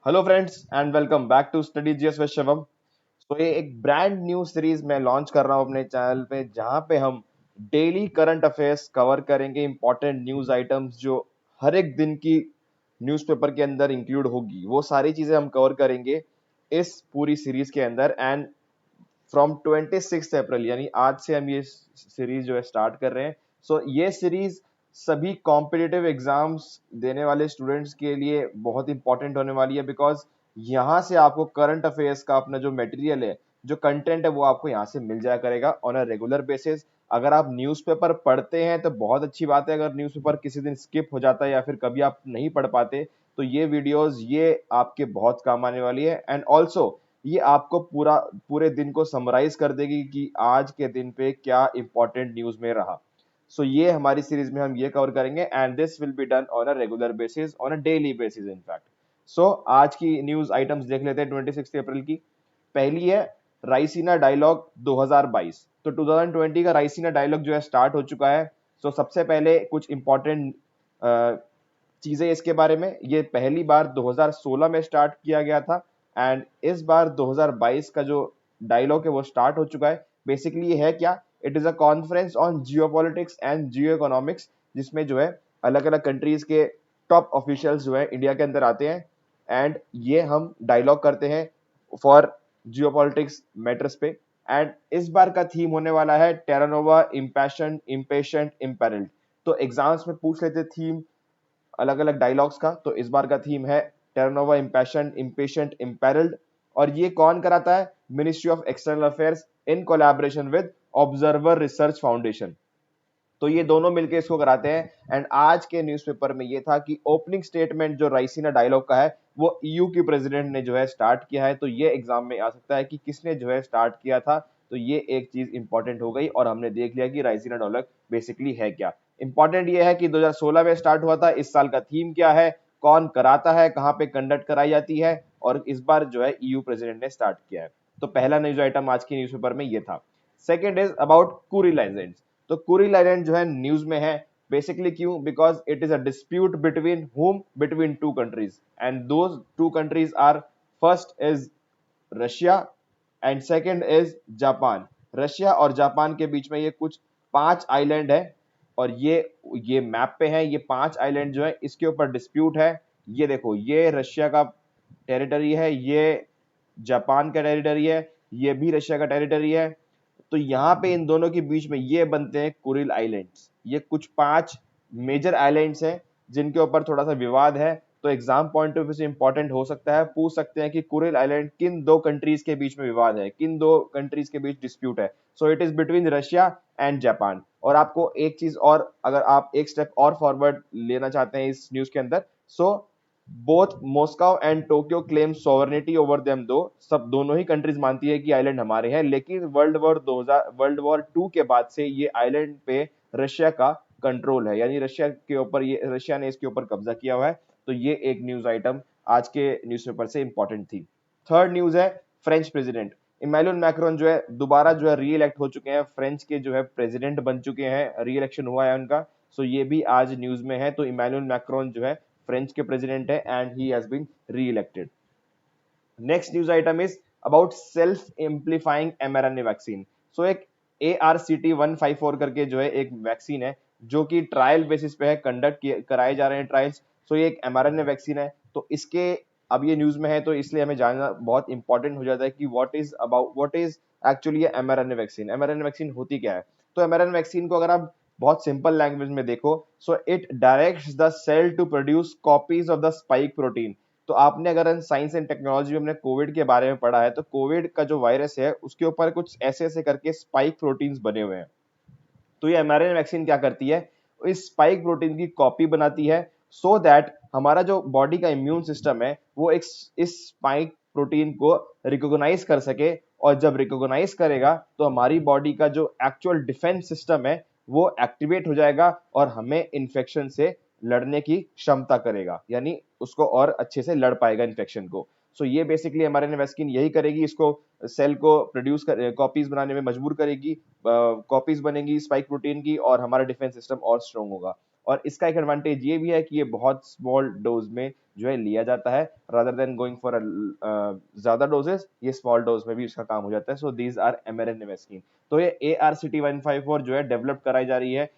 Hello friends and welcome back to study GS with Shivam. तो ये एक ब्रांड न्यू सीरीज मैं लॉन्च कर रहा हूँ अपने चैनल पे, जहाँ पे हम डेली करंट अफेयर्स कवर करेंगे, इंपॉर्टेंट न्यूज आइटम्स जो हर एक दिन की न्यूज़पेपर के अंदर इंक्लूड होगी, वो सारी चीजें हम कवर करेंगे इस पूरी सीरीज के अंदर। एंड फ्रॉम 26 अप्रैल यानी आज से हम ये सीरीज जो है स्टार्ट कर रहे हैं। ये सीरीज सभी कॉम्पिटिटिव एग्जाम्स देने वाले स्टूडेंट्स के लिए बहुत इंपॉर्टेंट होने वाली है, बिकॉज यहाँ से आपको करंट अफेयर्स का अपना जो मटेरियल है, जो कंटेंट है, वो आपको यहाँ से मिल जाया करेगा ऑन अ रेगुलर बेसिस। अगर आप न्यूज़पेपर पढ़ते हैं तो बहुत अच्छी बात है, अगर न्यूज़पेपर किसी दिन स्किप हो जाता है या फिर कभी आप नहीं पढ़ पाते तो ये वीडियोस ये आपके बहुत काम आने वाली है। एंड ऑल्सो ये आपको पूरे दिन को समराइज कर देगी कि आज के दिन पे क्या इंपॉर्टेंट न्यूज में रहा। ये हमारी सीरीज में हम ये कवर करेंगे and this will be done on a regular basis, on a daily basis in fact. आज की न्यूज आइटम्स देख लेते हैं 26 अप्रैल की। पहली है राइसीना डायलॉग 2022। तो 2020 का राइसीना डायलॉग जो है स्टार्ट हो चुका है। सबसे पहले कुछ इंपॉर्टेंट चीजें इसके बारे में। ये पहली बार 2016 में स्टार्ट किया गया था एंड इस बार 2022 का जो डायलॉग है वो स्टार्ट हो चुका है। बेसिकली ये है क्या, it is a conference on geopolitics and Jio economics, जिसमें जो है अलग अलग कंट्रीज के टॉप ऑफिशियल्स जो है इंडिया के अंदर आते हैं एंड ये हम डायलॉग करते हैं फॉर जियोपॉलिटिक्स मैटर्स पे। एंड इस बार का थीम होने वाला है टेरानोवा इम्पैशन इम्पेशेंट इम्पेरल्ड। तो एग्जाम्स में पूछ लेते थीम अलग अलग डायलॉग्स का, तो इस बार का थीम है टर्नओवर इम्पैशन इम्पेशेंट इम्पेरल्ड। और ये कौन कराता है? Ministry of external affairs in collaboration with observer research foundation. तो ये दोनों मिलकर इसको कराते हैं। एंड आज के न्यूज़पेपर में ये था कि ओपनिंग स्टेटमेंट जो राइसीना डायलॉग का है वो ईयू की प्रेसिडेंट ने जो है स्टार्ट किया है। तो ये एग्जाम में आ सकता है कि किसने जो है स्टार्ट किया था। तो ये एक चीज इंपॉर्टेंट हो गई और हमने देख लिया कि राइसीना डायलॉग बेसिकली है क्या। इंपॉर्टेंट ये है कि 2016 में स्टार्ट हुआ था, इस साल का थीम क्या है, कौन कराता है, कहाँ पे कंडक्ट कराई जाती है, और इस बार जो है ईयू प्रेसिडेंट ने स्टार्ट किया है। तो पहला न्यूज आइटम आज की न्यूज़पेपर में ये था। Second is about Kuril island. तो कुरिल आइलैंड जो है न्यूज में है। बेसिकली क्यों? Because it is a dispute between hmm, between two countries, and those two countries are, first is Russia and second is Japan. Russia और Japan के बीच में ये कुछ 5 आइलैंड है और ये मैप पे है। ये 5 आइलैंड जो है इसके ऊपर डिस्प्यूट है। ये देखो, ये रशिया का टेरिटरी है, ये जापान का टेरिटरी है, ये भी रशिया का टेरिटरी है। तो यहाँ पे इन दोनों के बीच में ये बनते हैं कुरिल आइलैंड्स। ये कुछ 5 मेजर आइलैंड्स हैं जिनके ऊपर थोड़ा सा विवाद है। तो एग्जाम पॉइंट ऑफ व्यू से इंपॉर्टेंट हो सकता है, पूछ सकते हैं कि कुरिल आइलैंड किन दो कंट्रीज के बीच में विवाद है, किन दो कंट्रीज के बीच डिस्प्यूट है। It is between Russia and Japan. और आपको एक चीज और, अगर आप एक स्टेप और फॉरवर्ड लेना चाहते हैं इस न्यूज के अंदर, so both Moscow and Tokyo claim sovereignty over them. दो सब दोनों ही कंट्रीज मानती है कि आइलैंड हमारे हैं, लेकिन वर्ल्ड वॉर 2 के बाद से ये आइलैंड पे रशिया का कंट्रोल है, यानी रशिया ने इसके ऊपर कब्जा किया हुआ है। तो ये एक न्यूज आइटम आज के न्यूज़पेपर से इंपॉर्टेंट थी। थर्ड न्यूज है फ्रेंच प्रेसिडेंट इमैनुअल मैक्रोन जो है दोबारा जो है री इलेक्ट हो चुके हैं, फ्रेंच के जो है प्रेसिडेंट बन चुके हैं, री इलेक्शन हुआ है उनका। ये भी आज न्यूज में है। तो इमैनुअल मैक्रोन जो है फ्रेंच के प्रेसिडेंट है and he has been reelected. Next news item is about self amplifying mRNA vaccine. एक ARCT-154 करके जो है एक वैक्सीन है जो कि ट्रायल बेसिस पे है, कंडक्ट कराए जा रहे हैं ट्रायल्स। ये एक mRNA वैक्सीन है। तो इसके अब ये न्यूज में है तो इसलिए हमें जानना बहुत इंपॉर्टेंट हो जाता है कि what is actually mRNA vaccine. mRNA vaccine होती क्या है? तो mRNA वैक्सीन को अगर आप बहुत सिंपल लैंग्वेज में देखो, it directs the cell to produce copies of the spike protein. तो आपने अगर साइंस एंड टेक्नोलॉजी में हमने कोविड के बारे में पढ़ा है, तो कोविड का जो वायरस है उसके ऊपर कुछ ऐसे ऐसे करके स्पाइक प्रोटीन्स बने हुए हैं। तो ये mRNA वैक्सीन क्या करती है, इस स्पाइक प्रोटीन की कॉपी बनाती है सो दैट हमारा जो बॉडी का इम्यून सिस्टम है वो एक इस स्पाइक प्रोटीन को रिकॉग्नाइज कर सके। और जब रिकॉग्नाइज करेगा तो हमारी बॉडी का जो एक्चुअल डिफेंस सिस्टम है वो एक्टिवेट हो जाएगा और हमें इन्फेक्शन से लड़ने की क्षमता करेगा, यानी उसको और अच्छे से लड़ पाएगा इन्फेक्शन को। ये बेसिकली mRNA वैक्सीन यही करेगी, इसको सेल को प्रोड्यूस कर कॉपीज बनाने में मजबूर करेगी, कॉपीज बनेगी स्पाइक प्रोटीन की और हमारा डिफेंस सिस्टम और स्ट्रांग होगा। और इसका एक एडवांटेज ये भी है कि ये बहुत स्मॉल डोज में जो है लिया जाता है, रादर देन गोइंग फॉर ज्यादा डोजेस, ये स्मॉल डोज में भी इसका काम हो जाता है। So these are mRNA vaccine. तो ये ARCT-154 जो है डेवलप कराई जा रही है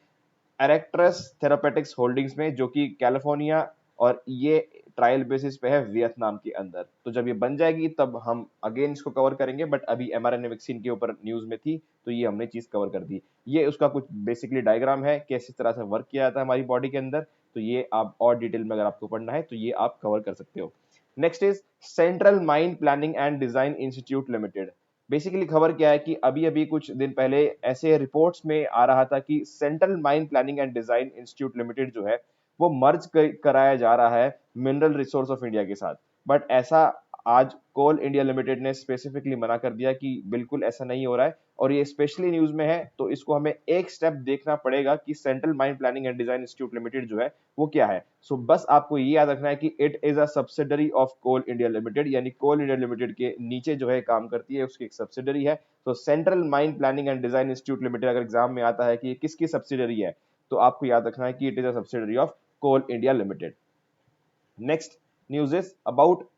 एरेक्ट्रस थेरापेटिक्स होल्डिंग्स में, जो कि कैलिफोर्निया, और ये ट्रायल बेसिस पे है वियतनाम के अंदर। तो जब ये बन जाएगी तब हम अगेन इसको कवर करेंगे, बट अभी mRNA वैक्सीन के ऊपर न्यूज में थी तो ये हमने चीज कवर कर दी। ये उसका कुछ बेसिकली डायग्राम है कि इस तरह से वर्क किया जाता है हमारी बॉडी के अंदर। तो ये आप और डिटेल में अगर आपको पढ़ना है तो ये आप कवर कर सकते हो। Next is central mine planning and design institute limited. Basically खबर क्या है कि अभी अभी कुछ दिन पहले ऐसे रिपोर्ट्स में आ रहा था कि central mine planning and design institute limited जो है वो मर्ज कराया जा रहा है मिनरल रिसोर्स ऑफ इंडिया के साथ। बट ऐसा आज कोल इंडिया लिमिटेड ने स्पेसिफिकली मना कर दिया कि बिल्कुल ऐसा नहीं हो रहा है, और ये स्पेशली न्यूज में है। तो इसको हमें एक स्टेप देखना पड़ेगा कि central mine planning and design institute limited जो है वो क्या है। सो बस आपको ये याद रखना है कि it is a subsidiary of Coal India Limited, यानी कोल इंडिया लिमिटेड के नीचे जो है काम करती है, उसकी एक सब्सिडरी है। तो central mine planning and design institute limited अगर एग्जाम में आता है कि ये किसकी सब्सिडरी है, तो आपको याद रखना है कि it is a subsidiary of Coal India Limited. Next news is about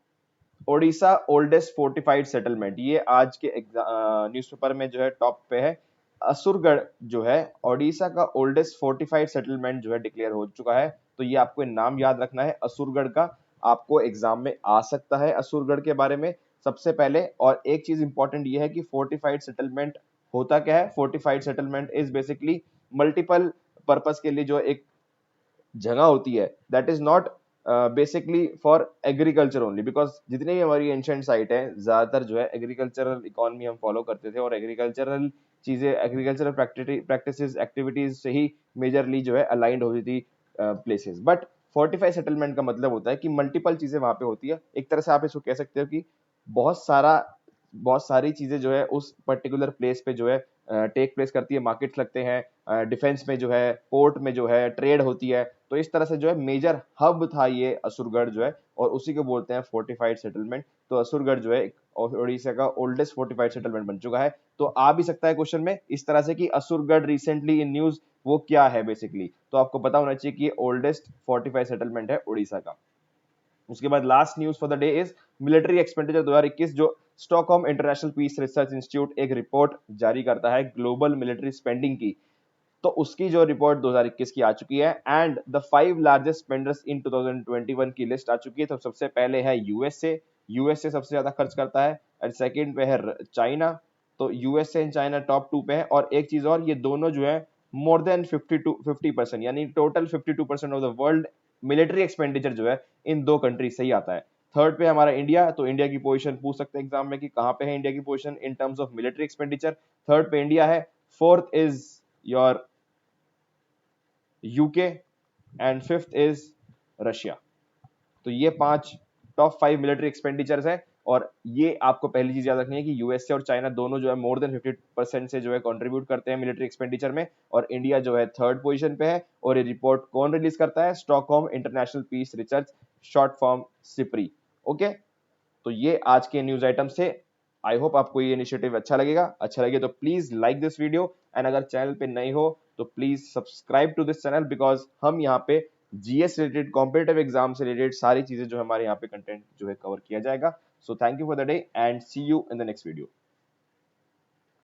Odisha oldest fortified settlement. ये आज के न्यूज़पेपर में जो है टॉप पे है। असुरगढ़ जो है ओडिशा का ओल्डेस्ट फोर्टिफाइड सेटलमेंट जो है डिक्लेयर हो चुका है। तो ये आपको नाम याद रखना है असुरगढ़ का, आपको एग्जाम में आ सकता है असुरगढ़ के बारे में सबसे पहले। और एक चीज इंपॉर्टेंट ये है कि फोर्टिफाइड सेटलमेंट होता क्या है। Fortified settlement is basically multiple purpose के लिए जो एक जगह होती है, that is not basically for agriculture only, because जितने भी हमारी एंशिएंट साइट है ज्यादातर जो है एग्रीकल्चरल इकोनॉमी हम फॉलो करते थे, और एग्रीकल्चरल चीजें, एग्रीकल्चरल प्रैक्टिसेस एक्टिविटीज से ही मेजरली जो है अलाइंड होती थी प्लेसेस। बट फोर्टिफाइड सेटलमेंट का मतलब होता है कि मल्टीपल चीजें वहां पे होती है। एक तरह से आप इसको कह सकते हो कि बहुत सारा बहुत सारी चीजें जो है उस पर्टिकुलर प्लेस पे जो है टेक प्लेस करती है, मार्केट्स लगते हैं, डिफेंस में जो है, पोर्ट में जो है ट्रेड होती है। तो इस तरह से जो है मेजर हब था ये असुरगढ़ जो है, और उसी को बोलते हैं फोर्टिफाइड सेटलमेंट। तो असुरगढ़ जो है ओडिशा का ओल्डेस्ट फोर्टिफाइड सेटलमेंट बन चुका है। तो आ भी सकता है क्वेश्चन में इस तरह से कि असुरगढ़ रिसेंटली इन न्यूज वो क्या है बेसिकली, तो आपको पता होना चाहिए कि ये ओल्डेस्ट फोर्टिफाइड सेटलमेंट है उड़ीसा का। उसके बाद last news for the day is military expenditure 2021, जो Stockholm International Peace Research Institute एक रिपोर्ट जारी करता है ग्लोबल मिलिट्री स्पेंडिंग की। तो उसकी जो रिपोर्ट 2021 की आ चुकी है, एंड द 5 लार्जेस्ट स्पेंडर्स इन 2021 की लिस्ट आ चुकी है। तो सबसे पहले है यूएसए, यूएसए सबसे ज्यादा खर्च करता है, एंड सेकंड पे है चाइना। तो यूएसए एंड चाइना टॉप 2 पे है। और एक चीज और, ये दोनों जो है मोर देन 50% यानी total 52% of the world military expenditure जो है इन दो कंट्री से ही आता है। थर्ड पे हमारा इंडिया। तो इंडिया की पोजीशन पूछ सकते हैं एग्जाम में कि कहां पे है इंडिया की position in terms of military expenditure. Third पे इंडिया है। Fourth is your UK, and fifth is Russia. तो ये 5 टॉप 5 मिलिट्री एक्सपेंडिचर्स है। और ये आपको पहली चीज याद रखनी है कि यूएसए और चाइना दोनों जो है मोर देन 50% से जो है कंट्रीब्यूट करते हैं मिलिट्री एक्सपेंडिचर में, और इंडिया जो है थर्ड पोजीशन पे है। और ये रिपोर्ट कौन रिलीज करता है? Stockholm International Peace Research, short form SIPRI. Okay, तो ये आज के न्यूज आइटम से। आई होप आपको ये इनिशिएटिव अच्छा लगेगा। अच्छा लगे तो please like this video, and अगर चैनल पे नए हो तो please subscribe to this channel, because हम यहाँ पे जीएस रिलेटेड, कॉम्पिटेटिव एग्जाम से रिलेटेड सारी चीजें जो हमारे यहाँ पे कंटेंट जो है कवर किया जाएगा। So thank you for the day and see you in the next video.